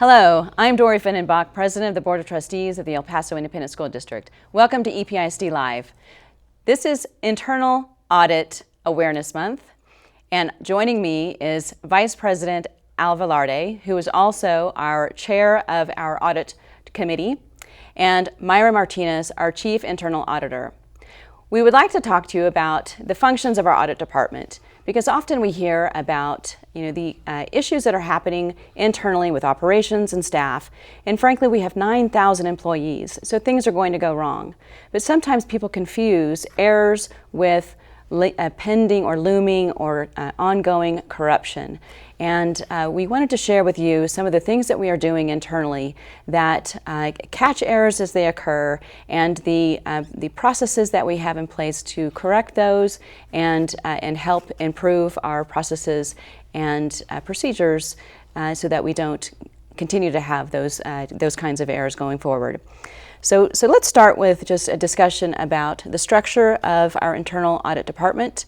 Hello, I'm Dory Finnenbach, President of the Board of Trustees of the El Paso Independent School District. Welcome to EPISD Live. This is Internal Audit Awareness Month, and joining me is Vice President Al Velarde, who is also our Chair of our Audit Committee, and Myra Martinez, our Chief Internal Auditor. We would like to talk to you about the functions of our audit department, because often we hear about the issues that are happening internally with operations and staff, and frankly we have 9,000 employees, so things are going to go wrong. But sometimes people confuse errors with pending or looming or ongoing corruption. And we wanted to share with you some of the things that we are doing internally that catch errors as they occur, and the processes that we have in place to correct those and help improve our processes and procedures so that we don't continue to have those kinds of errors going forward. So let's start with just a discussion about the structure of our internal audit department.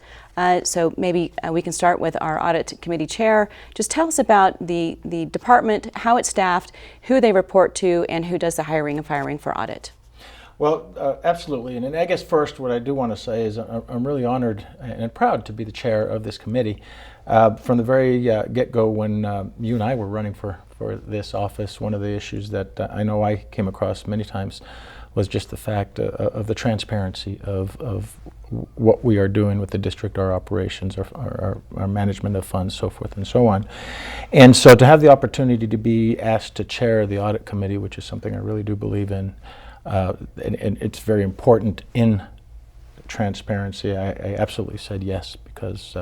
So maybe we can start with our audit committee chair. Just tell us about the department, how it's staffed, who they report to, and who does the hiring and firing for audit. Well, absolutely. And I guess first what I do want to say is I'm really honored and proud to be the chair of this committee. From the very get-go, when you and I were running for this office, one of the issues that I know I came across many times was just the fact of the transparency of what we are doing with the district, our operations, our management of funds, so forth and so on. And so to have the opportunity to be asked to chair the audit committee, which is something I really do believe in, and it's very important in transparency, I absolutely said yes, because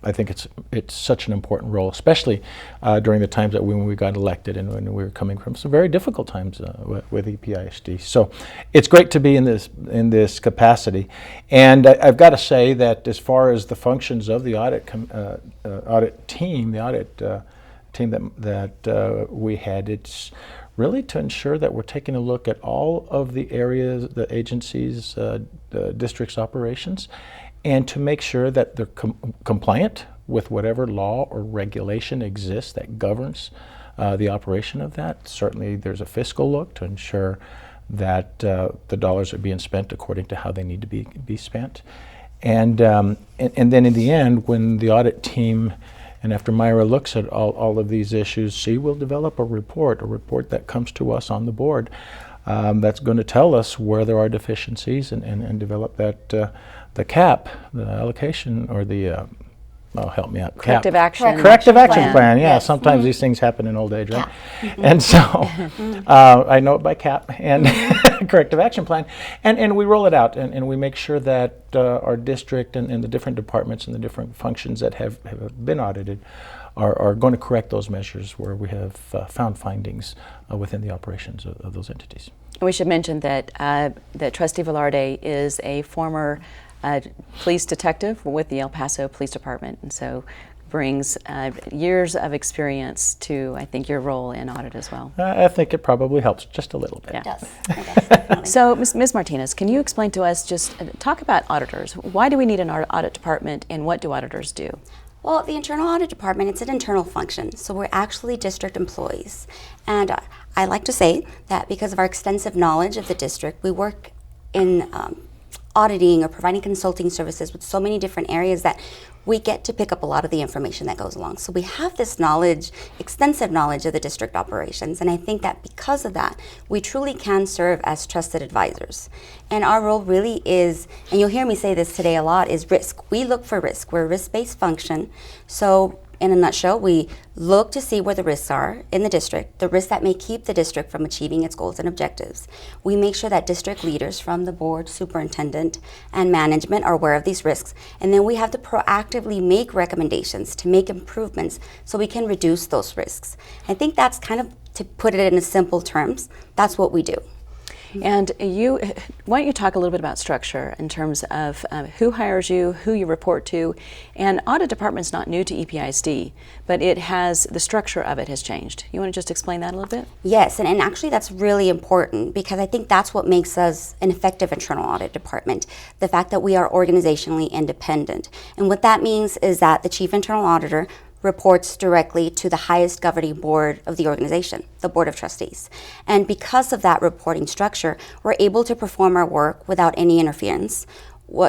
I think it's such an important role, especially during the times that when we got elected and when we were coming from some very difficult times with EPISD. So it's great to be in this capacity, and I've got to say that as far as the functions of the audit team, that we had, it's really to ensure that we're taking a look at all of the areas, the agencies, the district's operations, and to make sure that they're compliant with whatever law or regulation exists that governs the operation of that. Certainly there's a fiscal look to ensure that the dollars are being spent according to how they need to be spent. And then in the end, when the audit team, and after Myra looks at all of these issues, she will develop a report that comes to us on the board that's going to tell us where there are deficiencies and develop that the cap, the allocation, or the help me out. Corrective action. Corrective action plan. Yeah, Yes. Sometimes these things happen in old age, right? Yeah. And so I know it by CAP and corrective action plan, and we roll it out, and we make sure that our district and the different departments and the different functions that have been audited are going to correct those measures where we have found findings within the operations of those entities. We should mention that that Trustee Velarde is a former police detective with the El Paso Police Department, and so brings years of experience to, I think, your role in audit as well. I think it probably helps just a little bit. Yeah. It does. Definitely. So, Ms. Martinez, can you explain to us, just talk about auditors. Why do we need an audit department, and what do auditors do? Well, the internal audit department, it's an internal function, so we're actually district employees. And I like to say that because of our extensive knowledge of the district, we work in auditing or providing consulting services with so many different areas that we get to pick up a lot of the information that goes along. So we have this knowledge, extensive knowledge of the district operations, and I think that because of that, we truly can serve as trusted advisors. And our role really is, and you'll hear me say this today a lot, is risk. We look for risk. We're a risk-based function. So in a nutshell, we look to see where the risks are in the district, the risks that may keep the district from achieving its goals and objectives. We make sure that district leaders from the board, superintendent, and management are aware of these risks. And then we have to proactively make recommendations to make improvements so we can reduce those risks. I think that's kind of, to put it in a simple terms, that's what we do. And why don't you talk a little bit about structure in terms of who hires you, who you report to, and audit department's not new to EPISD, but it has, the structure of it has changed. You want to just explain that a little bit? Yes, and actually that's really important because I think that's what makes us an effective internal audit department, the fact that we are organizationally independent. And what that means is that the chief internal auditor reports directly to the highest governing board of the organization, the Board of Trustees. And because of that reporting structure, we're able to perform our work without any interference,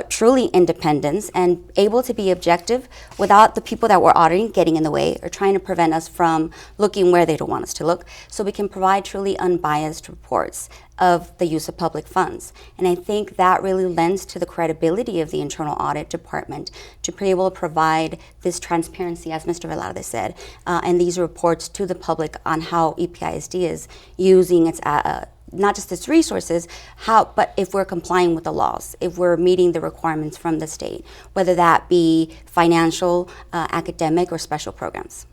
truly independence, and able to be objective without the people that we're auditing getting in the way or trying to prevent us from looking where they don't want us to look, so we can provide truly unbiased reports of the use of public funds. And I think that really lends to the credibility of the internal audit department to be able to provide this transparency, as Mr. Velarde said, and these reports to the public on how EPISD is using its not just its resources, but if we're complying with the laws, if we're meeting the requirements from the state, whether that be financial, academic, or special programs.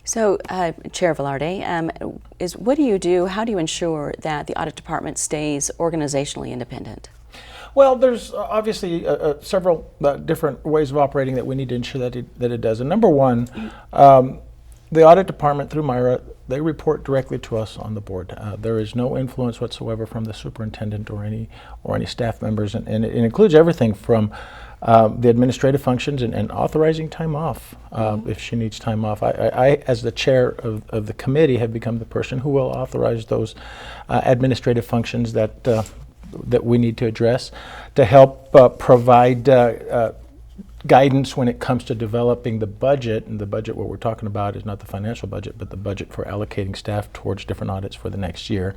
So, Chair Velarde, what do you do? How do you ensure that the audit department stays organizationally independent? Well, there's obviously several different ways of operating that we need to ensure that it does. And number one, the audit department through Myra, they report directly to us on the board. There is no influence whatsoever from the superintendent or any staff members, and it includes everything from the administrative functions and authorizing time off if she needs time off. I, as the chair of the committee, have become the person who will authorize those administrative functions that we need to address to help provide guidance when it comes to developing the budget. And the budget, what we're talking about, is not the financial budget, but the budget for allocating staff towards different audits for the next year.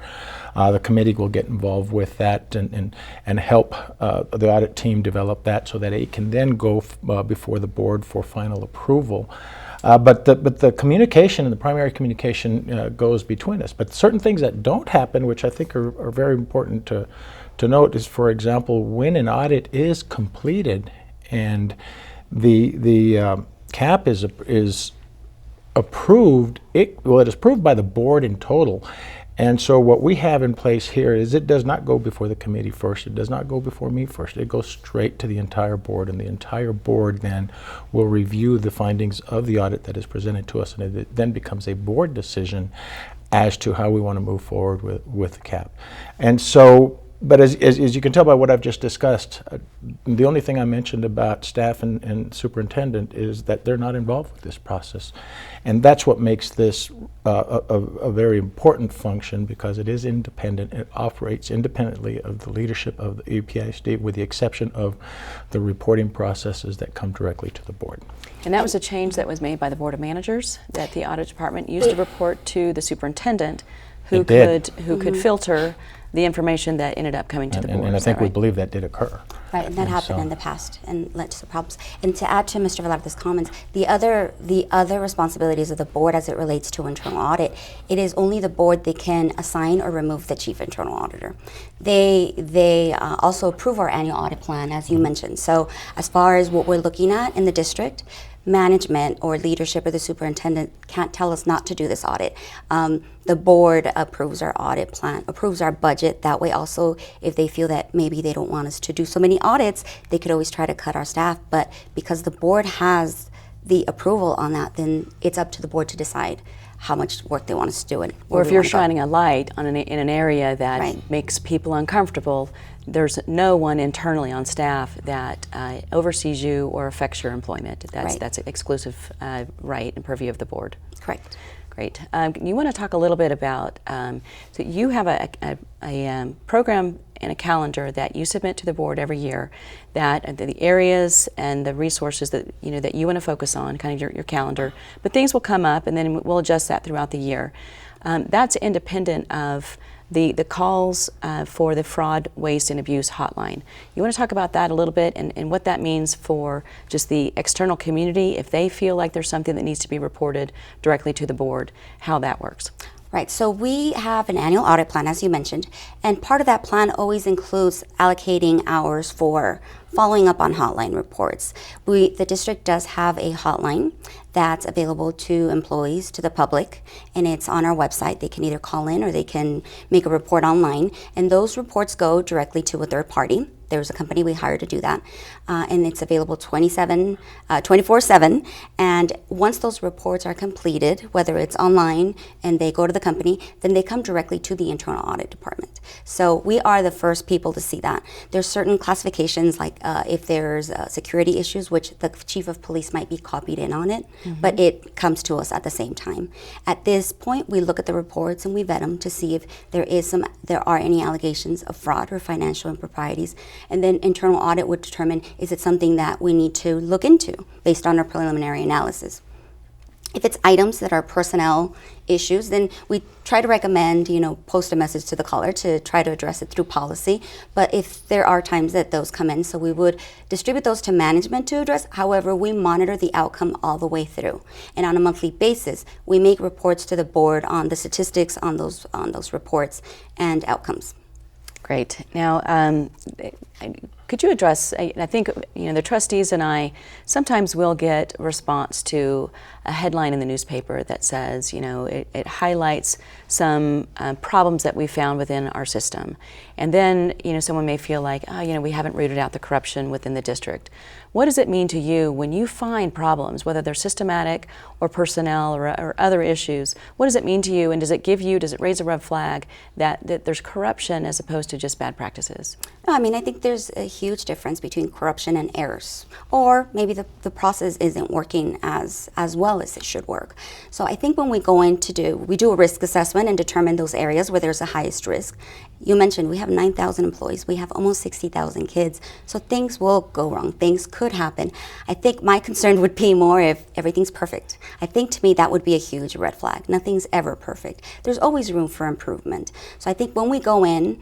The committee will get involved with that and help the audit team develop that so that it can then go before the board for final approval. But the communication and the primary communication goes between us. But certain things that don't happen, which I think are very important to note, is, for example, when an audit is completed and the cap is approved, it is approved by the board in total. And so what we have in place here is it does not go before the committee first. It does not go before me first. It goes straight to the entire board, and the entire board then will review the findings of the audit that is presented to us, and it then becomes a board decision as to how we want to move forward with the cap. And so, but as you can tell by what I've just discussed, the only thing I mentioned about staff and superintendent is that they're not involved with this process. And that's what makes this a very important function, because it is independent. It operates independently of the leadership of the EPISD, with the exception of the reporting processes that come directly to the board. And that was a change that was made by the Board of Managers, that the audit department used to report to the superintendent, who could filter the information that ended up coming to the board. And I think we believe that did occur. Right, and that happened in the past and led to some problems. And to add to Mr. Velarde's comments, the other responsibilities of the board as it relates to internal audit, it is only the board that can assign or remove the chief internal auditor. They also approve our annual audit plan, as you mentioned. So as far as what we're looking at in the district, management or leadership or the superintendent can't tell us not to do this audit. The board approves our audit plan, approves our budget. That way also, if they feel that maybe they don't want us to do so many audits, they could always try to cut our staff. But because the board has the approval on that, then it's up to the board to decide how much work they want us to do. Or if you're shining a light on in an area that makes people uncomfortable, there's no one internally on staff that oversees you or affects your employment. That's an exclusive right and purview of the board. Correct. Great. You want to talk a little bit about, so you have a program and a calendar that you submit to the board every year, that the areas and the resources that you want to focus on, kind of your calendar, but things will come up and then we'll adjust that throughout the year. That's independent of the calls for the fraud, waste, and abuse hotline. You want to talk about that a little bit and what that means for just the external community, if they feel like there's something that needs to be reported directly to the board, how that works. Right, so we have an annual audit plan, as you mentioned, and part of that plan always includes allocating hours for following up on hotline reports. The district does have a hotline that's available to employees, to the public, and it's on our website. They can either call in or they can make a report online, and those reports go directly to a third party. There's a company we hire to do that, and it's available 24/7. And once those reports are completed, whether it's online and they go to the company, then they come directly to the internal audit department. So we are the first people to see that. There's certain classifications, like if there's security issues, which the chief of police might be copied in on it, but it comes to us at the same time. At this point, we look at the reports and we vet them to see if there are any allegations of fraud or financial improprieties, and then internal audit would determine, is it something that we need to look into based on our preliminary analysis. If it's items that are personnel issues, then we try to recommend, post a message to the caller to try to address it through policy. But if there are times that those come in, so we would distribute those to management to address. However, we monitor the outcome all the way through. And on a monthly basis, we make reports to the board on the statistics on those reports and outcomes. Great. Now, could you address, I think, the trustees and I sometimes will get a response to a headline in the newspaper that says, it highlights some problems that we found within our system. And then, someone may feel like, we haven't rooted out the corruption within the district. What does it mean to you when you find problems, whether they're systematic or personnel or other issues? What does it mean to you, and does it raise a red flag that there's corruption as opposed to just bad practices? I think there's a huge difference between corruption and errors, or maybe the process isn't working as well as it should work. So I think when we go in we do a risk assessment and determine those areas where there's the highest risk. You mentioned we have 9,000 employees, we have almost 60,000 kids, so things will go wrong, things could happen. I think my concern would be more if everything's perfect. I think to me that would be a huge red flag. Nothing's ever perfect. There's always room for improvement. So I think when we go in,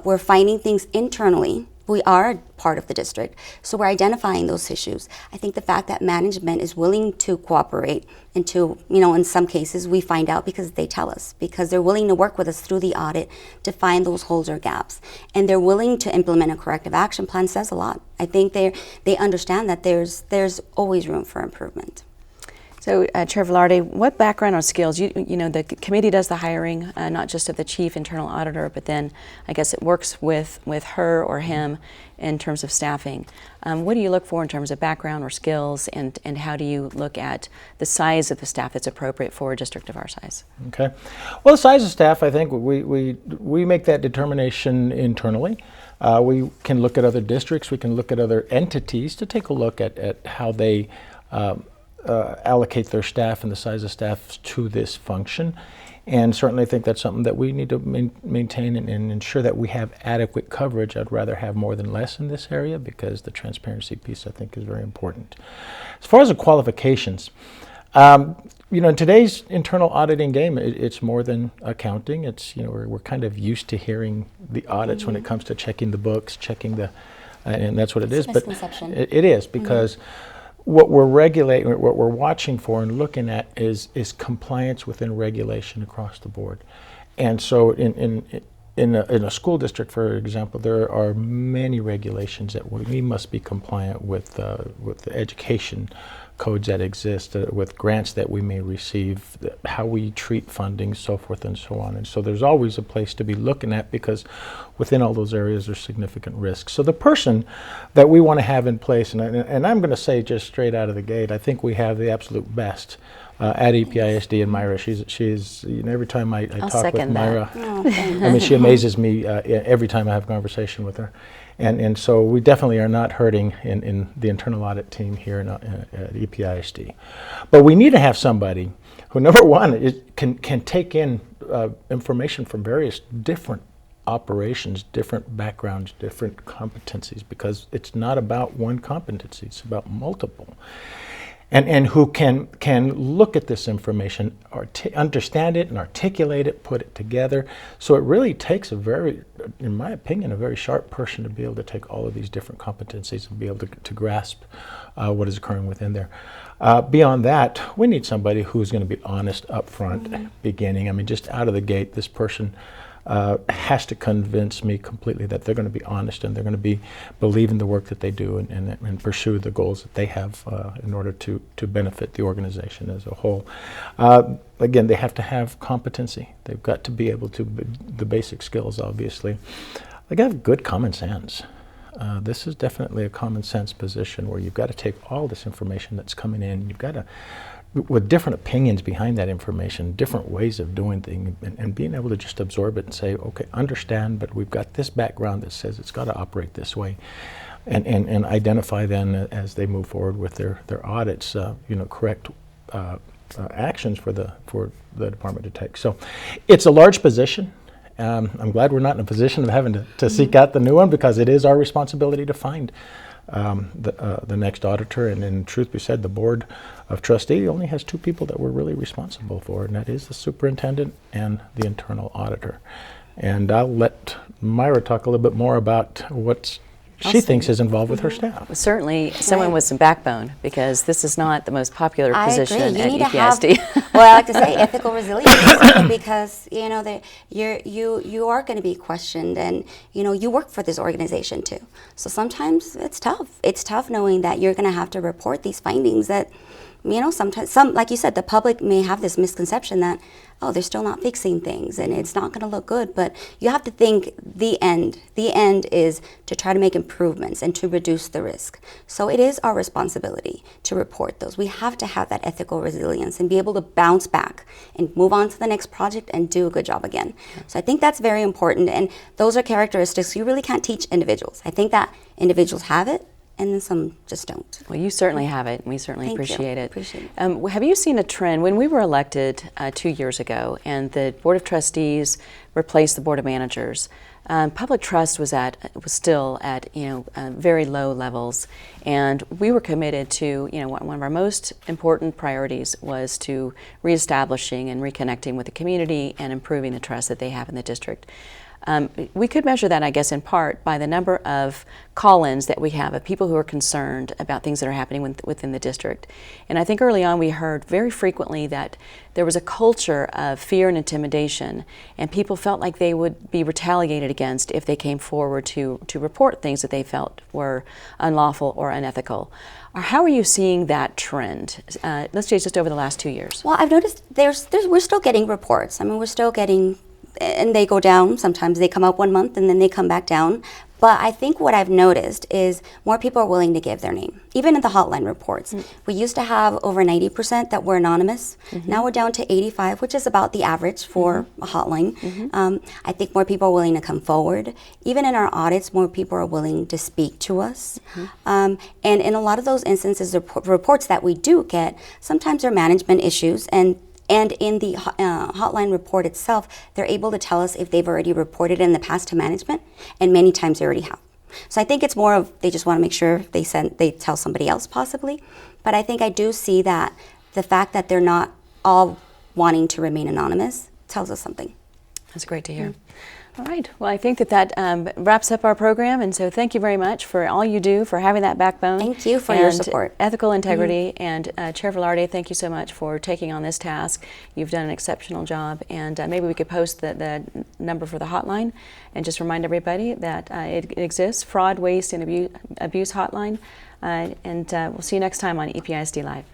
we're finding things internally. We are part of the district, so we're identifying those issues. I think the fact that management is willing to cooperate and to, in some cases we find out because they tell us, because they're willing to work with us through the audit to find those holes or gaps, and they're willing to implement a corrective action plan says a lot. I think they understand that there's always room for improvement. So, Chair Velarde, what background or skills? The committee does the hiring, not just of the chief internal auditor, but then I guess it works with her or him in terms of staffing. What do you look for in terms of background or skills, and how do you look at the size of the staff that's appropriate for a district of our size? Okay. Well, the size of staff, I think we make that determination internally. We can look at other districts. We can look at other entities to take a look at how they allocate their staff and the size of staff to this function. And certainly I think that's something that we need to maintain and ensure that we have adequate coverage. I'd rather have more than less in this area because the transparency piece I think is very important. As far as the qualifications, in today's internal auditing game, it's more than accounting. It's, we're kind of used to hearing the audits when it comes to checking the books, and that's what it is. But misconception. It is because what we're regulating, what we're watching for and looking at is compliance within regulation across the board. And so in a school district, for example, there are many regulations that we must be compliant with the education codes that exist, with grants that we may receive, how we treat funding, so forth and so on. And so there's always a place to be looking at because within all those areas there's significant risks. So the person that we want to have in place, and I'm going to say just straight out of the gate, I think we have the absolute best at EPISD and Myra. She's every time I talk with Myra, she amazes me every time I have a conversation with her. And so we definitely are not hurting in the internal audit team here at EPISD. But we need to have somebody who, number one, can take in information from various different operations, different backgrounds, different competencies, because it's not about one competency, it's about multiple. And who can look at this information, understand it and articulate it, put it together. So it really takes in my opinion, a very sharp person to be able to take all of these different competencies and be able to grasp what is occurring within there. Beyond that, we need somebody who's going to be honest up front, beginning. Just out of the gate, this person has to convince me completely that they're going to be honest and they're going to believe in the work that they do and pursue the goals that they have in order to benefit the organization as a whole. Again, they have to have competency. They've got to be able to, the basic skills obviously. They got to have good common sense. this is definitely a common sense position where you've got to take all this information that's coming in, you've got to, with different opinions behind that information, different ways of doing things, and being able to just absorb it and say, okay, understand, but we've got this background that says it's got to operate this way. And identify then as they move forward with their audits, correct actions for the department to take. So it's a large position. I'm glad we're not in a position of having to seek out the new one, because it is our responsibility to find the next auditor. And in truth be said, the Board of Trustees only has 2 people that we're really responsible for, and that is the superintendent and the internal auditor. And I'll let Myra talk a little bit more about what she thinks is involved with her staff. Certainly someone with some backbone, because this is not the most popular position at EPISD. Well, I like to say ethical resilience, because you are going to be questioned, and you work for this organization too. So sometimes it's tough. It's tough knowing that you're going to have to report these findings that sometimes, like you said, the public may have this misconception that, oh, they're still not fixing things and it's not going to look good. But you have to think the end. The end is to try to make improvements and to reduce the risk. So it is our responsibility to report those. We have to have that ethical resilience and be able to bounce back and move on to the next project and do a good job again. So I think that's very important. And those are characteristics you really can't teach individuals. I think that individuals have it, and then some just don't. Well, you certainly have it, and we certainly Thank appreciate you. it. Appreciate it. Have you seen a trend? When we were elected 2 years ago, and the Board of Trustees replaced the Board of Managers, public trust was still at very low levels, and we were committed to one of our most important priorities was to reestablishing and reconnecting with the community and improving the trust that they have in the district. We could measure that, I guess, in part by the number of call-ins that we have of people who are concerned about things that are happening within the district. And I think early on we heard very frequently that there was a culture of fear and intimidation, and people felt like they would be retaliated against if they came forward to report things that they felt were unlawful or unethical. How are you seeing that trend? Let's say just over the last 2 years. Well, I've noticed we're still getting reports. I mean, we're still getting, and they go down. Sometimes they come up 1 month and then they come back down. But I think what I've noticed is more people are willing to give their name, even in the hotline reports. We used to have over 90% that were anonymous. Now we're down to 85, which is about the average for a hotline. I think more people are willing to come forward. Even in our audits, more people are willing to speak to us. And in a lot of those instances, the reports that we do get, sometimes they're management issues, and in the hotline report itself, they're able to tell us if they've already reported in the past to management, and many times they already have. So I think it's more of they just want to make sure they tell somebody else possibly. But I think I do see that the fact that they're not all wanting to remain anonymous tells us something. That's great to hear. All right. Well, I think that wraps up our program, and so thank you very much for all you do, for having that backbone. Thank you for your support. Ethical integrity. And Chair Velarde, thank you so much for taking on this task. You've done an exceptional job, and maybe we could post the number for the hotline and just remind everybody that it exists, Fraud, Waste, and Abuse Hotline. And we'll see you next time on EPISD Live.